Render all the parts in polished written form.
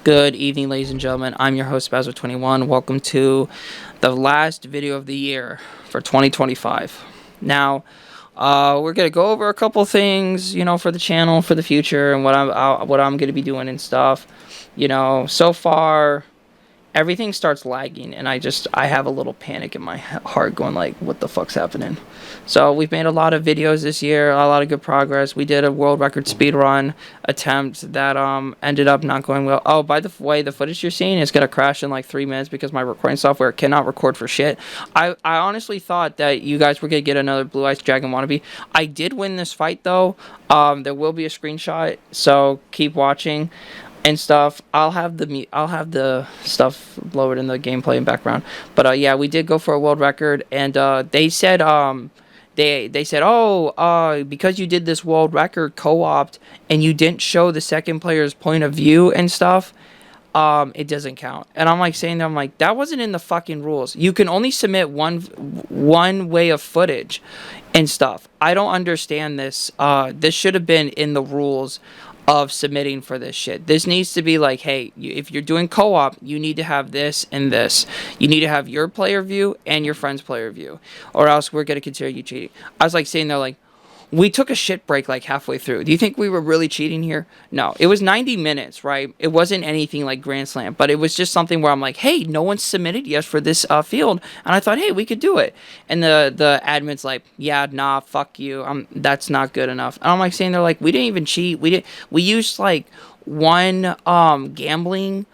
Good evening, ladies and gentlemen. I'm your host, Bazzo21. Welcome to the last video of the year for 2025. Now, we're gonna go over a couple things, for the channel for the future and what I'm gonna be doing and stuff. So far everything starts lagging and I have a little panic in my heart going like, what the fuck's happening? So we've made a lot of videos this year, a lot of good progress. We did a world record speed run attempt that ended up not going well. Oh, by the way, the footage you're seeing is gonna crash in like 3 minutes because my recording software cannot record for shit. I honestly thought that you guys were gonna get another Blue Eyes Dragon wannabe. I did win this fight though. There will be a screenshot, so keep watching and stuff. I'll have the stuff lowered in the gameplay and background. But yeah, we did go for a world record, and they said they said, oh, because you did this world record co-opt and you didn't show the second player's point of view and stuff, it doesn't count. And I'm like saying, I'm like, that wasn't in the fucking rules. You can only submit one way of footage and stuff. I don't understand this. This should have been in the rules of submitting for this shit. This needs to be like, hey, if you're doing co-op, you need to have this and this. You need to have your player view and your friend's player view, or else we're gonna consider you cheating. I was like saying there, like, we took a shit break like halfway through. Do you think we were really cheating here? No, it was 90 minutes, right? It wasn't anything like Grand Slam, but it was just something where I'm like, hey, no one submitted yet for this field, and I thought, hey, we could do it. And the admin's like, yeah, nah, fuck you. That's not good enough. And I'm like saying, they're like, we didn't even cheat. We used like one gambling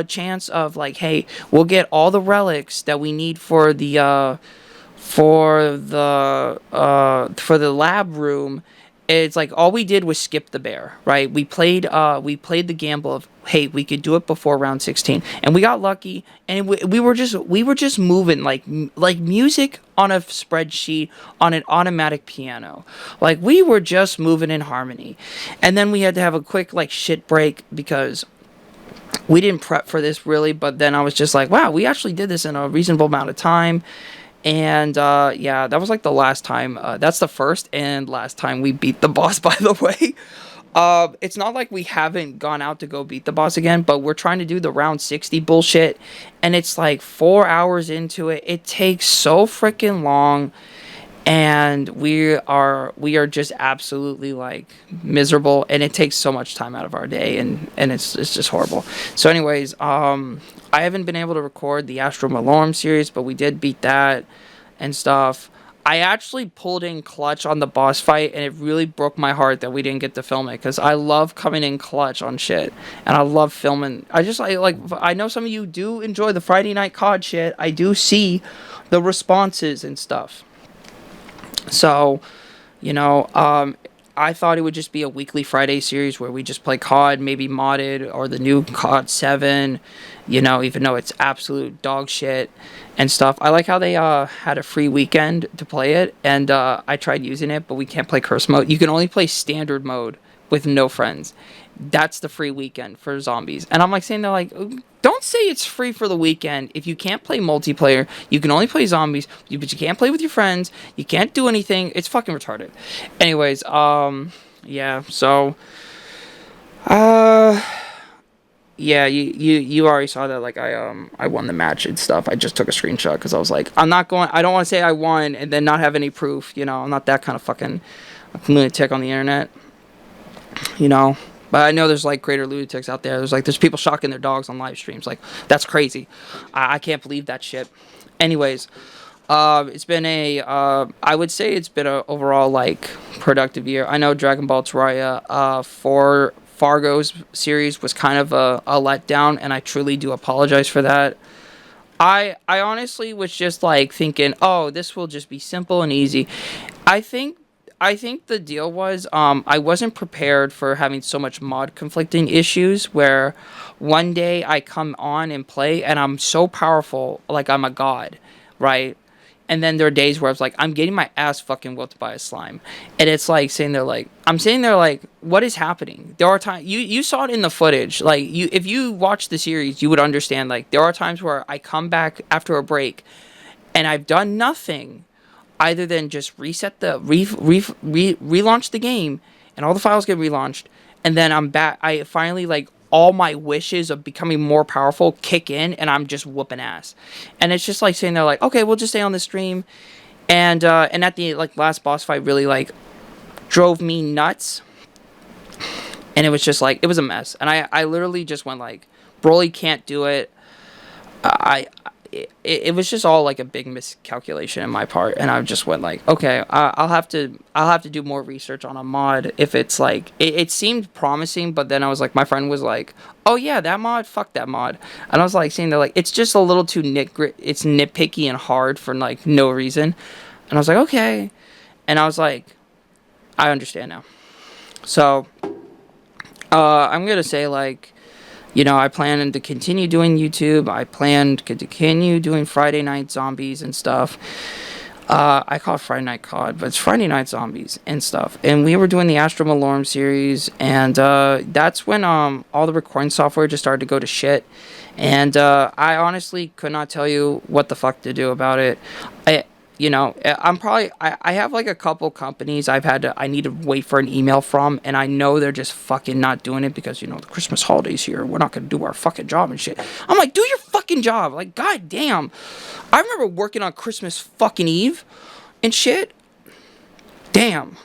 chance of like, hey, we'll get all the relics that we need for the lab room. It's like all we did was skip the bear, right? We played the gamble of, hey, we could do it before round 16, and we got lucky, and we were just moving like music on a spreadsheet on an automatic piano. Like we were just moving in harmony. And then we had to have a quick like shit break because we didn't prep for this really, but then I was just like, wow, we actually did this in a reasonable amount of time. And yeah, that was like the last time. That's the first and last time we beat the boss, by the way. It's not like we haven't gone out to go beat the boss again, but we're trying to do the round 60 bullshit, and it's like 4 hours into it. It takes so freaking long, and we are just absolutely like miserable, and it takes so much time out of our day, and it's just horrible. So anyways, I haven't been able to record the Astro Malorm series, but we did beat that and stuff. I actually pulled in clutch on the boss fight, and it really broke my heart that we didn't get to film it, because I love coming in clutch on shit, and I love filming. I know some of you do enjoy the Friday Night COD shit. I do see the responses and stuff. So, I thought it would just be a weekly Friday series where we just play COD, maybe modded, or the new COD 7, even though it's absolute dog shit and stuff. I like how they had a free weekend to play it, and I tried using it, but we can't play curse mode. You can only play standard mode with no friends. That's the free weekend for zombies. And I'm like saying, they're like, don't say it's free for the weekend if you can't play multiplayer. You can only play zombies, but you can't play with your friends. You can't do anything. It's fucking retarded. Anyways, yeah, so yeah, you already saw that, like, I won the match and stuff. I just took a screenshot because I was like, I don't want to say I won and then not have any proof, I'm not that kind of fucking lunatic on the internet, But I know there's like greater lunatics out there. There's people shocking their dogs on live streams. Like, that's crazy. I can't believe that shit. Anyways, it's been I would say it's been a overall like productive year. I know Dragon Ball Terraria for Fargo's series was kind of a letdown, and I truly do apologize for that. I honestly was just like thinking, oh, this will just be simple and easy. I think the deal was I wasn't prepared for having so much mod conflicting issues where one day I come on and play and I'm so powerful, like I'm a god, right? And then there are days where I was like, I'm getting my ass fucking whooped by a slime. And it's like I'm sitting there like, what is happening? There are times, you saw it in the footage. Like, if you watch the series, you would understand, like, there are times where I come back after a break and I've done nothing either than just reset the relaunch the game, and all the files get relaunched, and then I'm back. I finally like all my wishes of becoming more powerful kick in, and I'm just whooping ass. And it's just like sitting there like, okay, we'll just stay on the stream. And at the like last boss fight really like drove me nuts. And it was just like, it was a mess. And I literally just went like, Broly can't do it. It was just all like a big miscalculation in my part, and I just went like, okay, I'll have to do more research on a mod if it's like it seemed promising, but then I was like, my friend was like, oh yeah, that mod, fuck that mod, and I was like saying that like it's just a little too it's nitpicky and hard for like no reason, and I was like, okay, and I was like, I understand now. So I'm gonna say like, you know, I plan to continue doing YouTube. I plan to continue doing Friday Night Zombies and stuff. I call it Friday Night COD, but it's Friday Night Zombies and stuff. And we were doing the Astro Malorm series, and that's when all the recording software just started to go to shit. And I honestly could not tell you what the fuck to do about it. You know, I have like a couple companies I need to wait for an email from, and I know they're just fucking not doing it because, you know, the Christmas holidays here, we're not gonna do our fucking job and shit. I'm like, do your fucking job. Like, god damn. I remember working on Christmas fucking Eve and shit. Damn.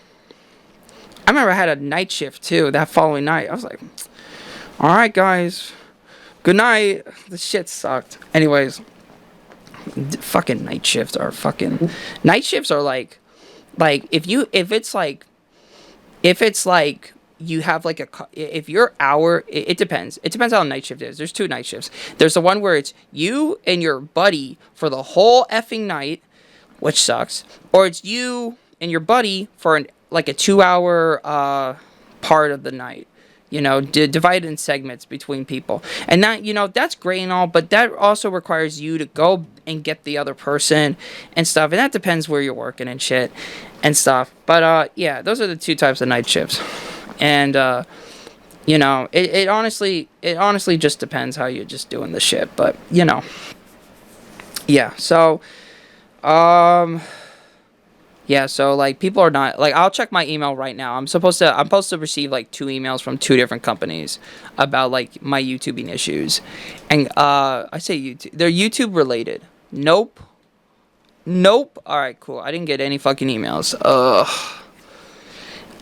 I remember I had a night shift too that following night. I was like, alright guys, good night. This shit sucked. Anyways, fucking night shifts are like if it's like you have like if your hour, it depends how night shift is. There's 2 night shifts. There's the one where it's you and your buddy for the whole effing night, which sucks, or it's you and your buddy for like a 2-hour part of the night. You know, divided in segments between people. And that, you know, that's great and all, but that also requires you to go and get the other person and stuff. And that depends where you're working and shit and stuff. But, yeah, those are the 2 types of night shifts. And, you know, it honestly just depends how you're just doing the shit. But, you know, yeah, so, yeah, so like people are not like, I'll check my email right now. I'm supposed to receive like 2 emails from 2 different companies about like my YouTubing issues. And I say YouTube, they're YouTube related. Nope. All right, cool. I didn't get any fucking emails. Ugh.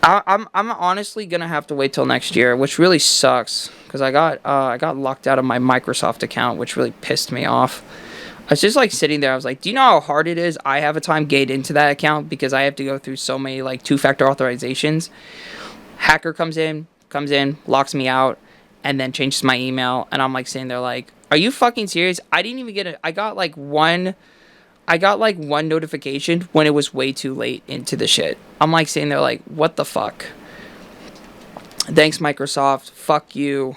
I'm honestly gonna have to wait till next year, which really sucks because I got locked out of my Microsoft account, which really pissed me off. I was just like sitting there. I was like, do you know how hard it is? I have a time gate into that account because I have to go through so many like 2-factor authorizations. Hacker comes in, locks me out, and then changes my email. And I'm like sitting there like, are you fucking serious? I didn't even get it. I got like one notification when it was way too late into the shit. I'm like sitting there like, what the fuck? Thanks, Microsoft. Fuck you.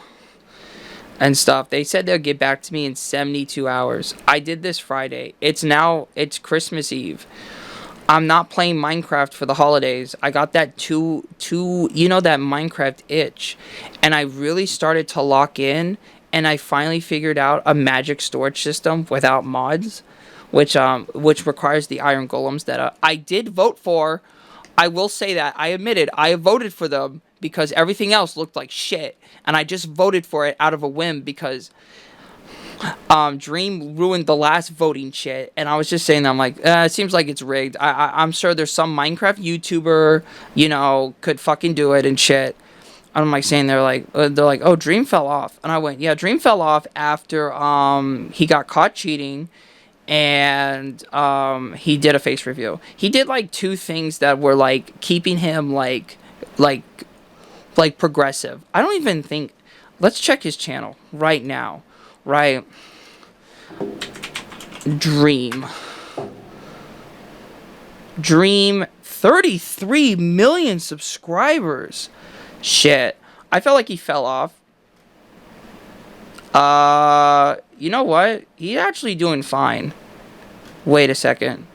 And stuff. They said they'll get back to me in 72 hours. I did this Friday. It's Christmas Eve. I'm not playing Minecraft for the holidays. I got that you know, that Minecraft itch. And I really started to lock in, and I finally figured out a magic storage system without mods, which requires the iron golems that I did vote for. I will say that. I admitted I voted for them because everything else looked like shit. And I just voted for it out of a whim because Dream ruined the last voting shit. And I was just saying that, I'm like, it seems like it's rigged. I'm sure there's some Minecraft YouTuber, you know, could fucking do it and shit. I'm like saying they're like, oh, Dream fell off. And I went, yeah, Dream fell off after he got caught cheating. And he did a face review. He did like 2 things that were like keeping him like progressive. I don't even think. Let's check his channel right now. Right. Dream 33 million subscribers. Shit. I felt like he fell off. You know what? He's actually doing fine. Wait a second.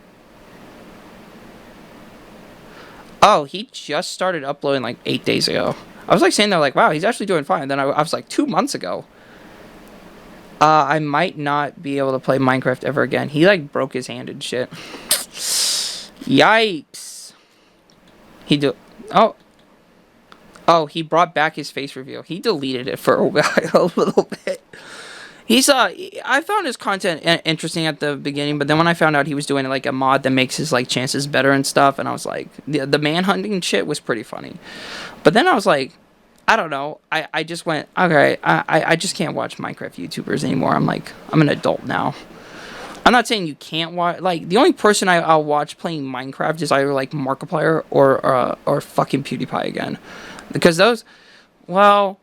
Oh, he just started uploading like 8 days ago. I was like saying that, like, wow, he's actually doing fine. And then I was like 2 months ago. I might not be able to play Minecraft ever again. He like broke his hand and shit. Yikes. Oh. Oh, he brought back his face reveal. He deleted it for a while, a little bit. He's I found his content interesting at the beginning, but then when I found out he was doing like a mod that makes his like chances better and stuff, and I was like, the manhunting shit was pretty funny. But then I was like, I don't know. I just went, okay, I just can't watch Minecraft YouTubers anymore. I'm like, I'm an adult now. I'm not saying you can't watch. Like, the only person I'll watch playing Minecraft is either like Markiplier or fucking PewDiePie again, because those, well,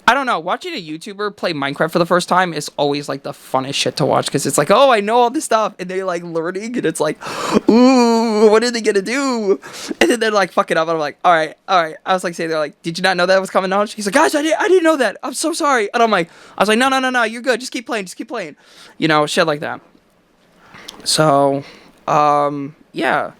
I don't know. Watching a YouTuber play Minecraft for the first time is always like the funnest shit to watch, because it's like, oh, I know all this stuff, and they're like learning, and it's like, ooh, what are they gonna do? And then they're like fucking up, and I'm like, all right, all right. I was like saying, they're like, did you not know that was coming out? He's like, guys, I didn't know that. I'm so sorry. And I was like, no, no, no, no, you're good. Just keep playing. Just keep playing. You know, shit like that. So, yeah,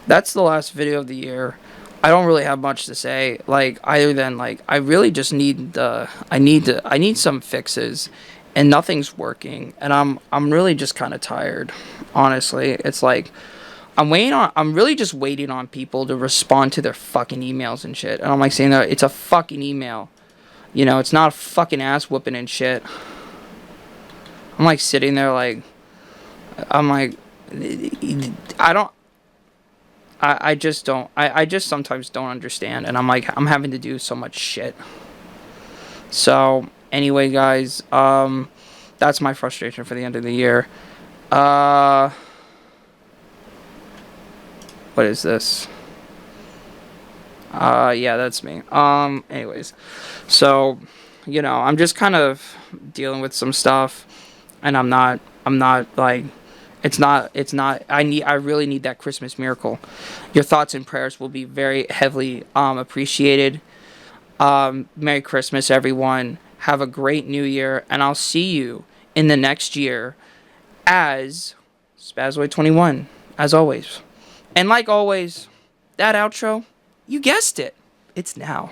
that's the last video of the year. I don't really have much to say, like, other than like I really just need I need some fixes, and nothing's working, and I'm really just kind of tired. Honestly, it's like I'm really just waiting on people to respond to their fucking emails and shit. And I'm like saying that it's a fucking email. You know, it's not a fucking ass whooping and shit. I'm like sitting there like I'm like I don't I just don't. I just sometimes don't understand, and I'm like, I'm having to do so much shit. So anyway, guys, that's my frustration for the end of the year. What is this? Yeah, that's me. Anyways, so you know, I'm just kind of dealing with some stuff, and I'm not like. It's not, I really need that Christmas miracle. Your thoughts and prayers will be very heavily appreciated. Merry Christmas, everyone. Have a great new year, and I'll see you in the next year as Spazoid21, as always. And like always, that outro, you guessed it. It's now.